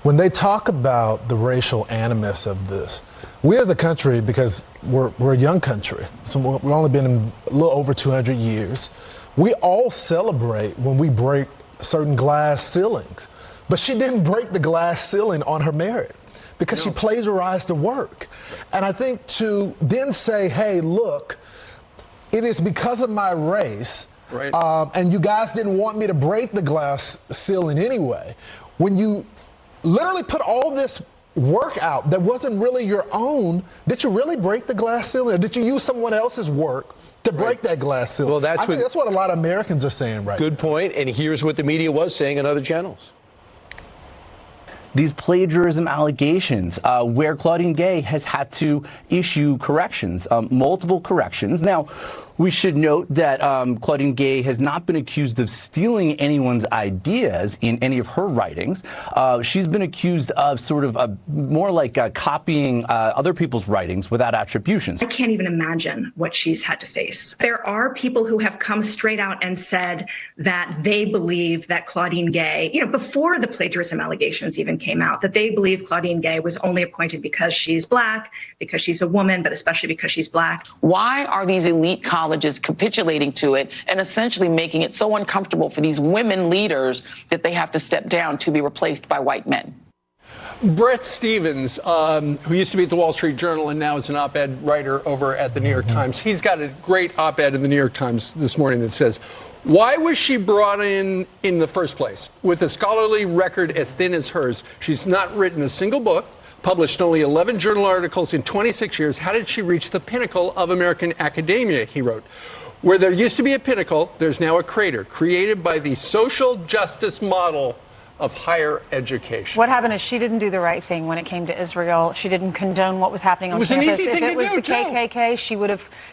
when they talk about the racial animus of this, we as a country, because we're a young country, so we've only been in a little over 200 years, we all celebrate when we break certain glass ceilings. But she didn't break the glass ceiling on her merit because she plagiarized the work. And I think to then say, hey, look, it is because of my race, right. And you guys didn't want me to break the glass ceiling anyway. When you literally put all this work out that wasn't really your own, did you really break the glass ceiling? Or did you use someone else's work to break that glass ceiling? Well, I think that's what a lot of Americans are saying right now. Good point. And here's what the media was saying on other channels. These plagiarism allegations, where Claudine Gay has had to issue corrections, multiple corrections. Now, we should note that Claudine Gay has not been accused of stealing anyone's ideas in any of her writings. She's been accused of sort of more like copying other people's writings without attributions. I can't even imagine what she's had to face. There are people who have come straight out and said that they believe that Claudine Gay, before the plagiarism allegations even came out, that they believe Claudine Gay was only appointed because she's black, because she's a woman, but especially because she's black. Why are these elite colleges capitulating to it and essentially making it so uncomfortable for these women leaders that they have to step down to be replaced by white men? Bret Stephens, who used to be at the Wall Street Journal and now is an op-ed writer over at the New York Times, he's got a great op-ed in the New York Times this morning that says, why was she brought in the first place? With a scholarly record as thin as hers, she's not written a single book, published only 11 journal articles in 26 years. How did she reach the pinnacle of American academia, he wrote. Where there used to be a pinnacle, there's now a crater created by the social justice model of higher education. What happened is she didn't do the right thing when it came to Israel. She didn't condone what was happening on campus. It was an easy thing to do, If it was the KKK,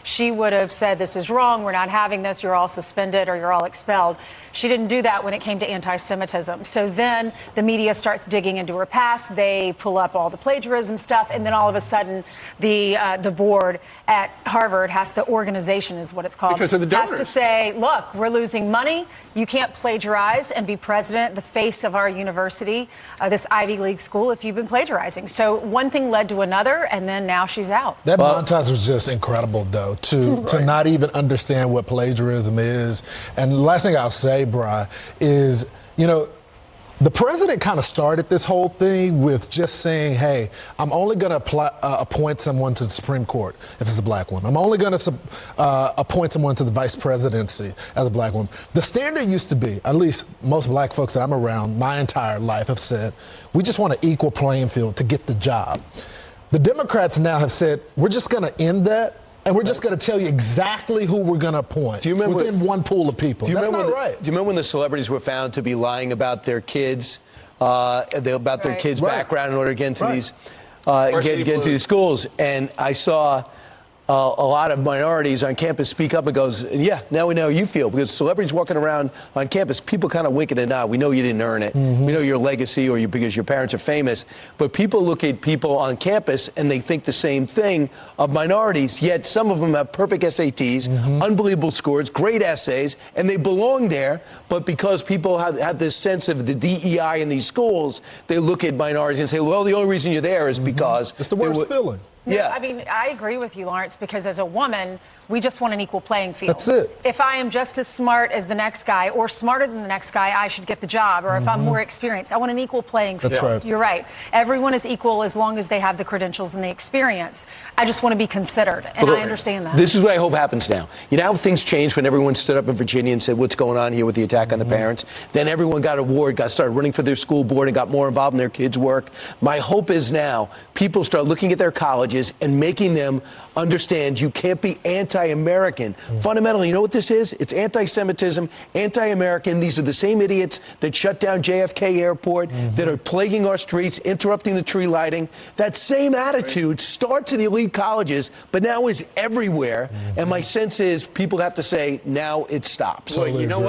she would have said, this is wrong, we're not having this, you're all suspended or you're all expelled. She didn't do that when it came to anti-Semitism. So then the media starts digging into her past. They pull up all the plagiarism stuff, and then all of a sudden the board at Harvard the organization is what it's called, because of the donors, has to say, look, we're losing money. You can't plagiarize and be president, the face of our university, this Ivy League school, if you've been plagiarizing. So one thing led to another, and then now she's out. That montage was just incredible, though, to not even understand what plagiarism is. And the last thing I'll say, Brian, is, the president kind of started this whole thing with just saying, hey, I'm only going to appoint someone to the Supreme Court if it's a black woman. I'm only going to appoint someone to the vice presidency as a black woman. The standard used to be, at least most black folks that I'm around my entire life have said, we just want an equal playing field to get the job. The Democrats now have said, we're just going to end that. And we're just going to tell you exactly who we're going to appoint within one pool of people. That's not right. Do you remember when the celebrities were found to be lying about their kids, their kids' background in order to get into these schools? And I saw a lot of minorities on campus speak up and goes, yeah, now we know how you feel. Because celebrities walking around on campus, people kind of wink and nod. We know you didn't earn it. Mm-hmm. We know your legacy because your parents are famous. But people look at people on campus and they think the same thing of minorities, yet some of them have perfect SATs, unbelievable scores, great essays, and they belong there. But because people have this sense of the DEI in these schools, they look at minorities and say, well, the only reason you're there is because... It's the worst feeling. Yeah. I mean, I agree with you, Lawrence, because as a woman, we just want an equal playing field. That's it. If I am just as smart as the next guy or smarter than the next guy, I should get the job. Or if I'm more experienced, I want an equal playing field. That's right. You're right. Everyone is equal as long as they have the credentials and the experience. I just want to be considered, and I understand that. This is what I hope happens now. You know how things changed when everyone stood up in Virginia and said, what's going on here with the attack on the parents? Then everyone got a ward, started running for their school board and got more involved in their kids' work. My hope is now people start looking at their colleges and making them understand you can't be anti-American. Fundamentally, you know what this is? It's anti-Semitism, anti-American. These are the same idiots that shut down JFK Airport, that are plaguing our streets, interrupting the tree lighting. That same attitude starts in the elite colleges, but now is everywhere. And my sense is people have to say, now it stops. Well, you know what?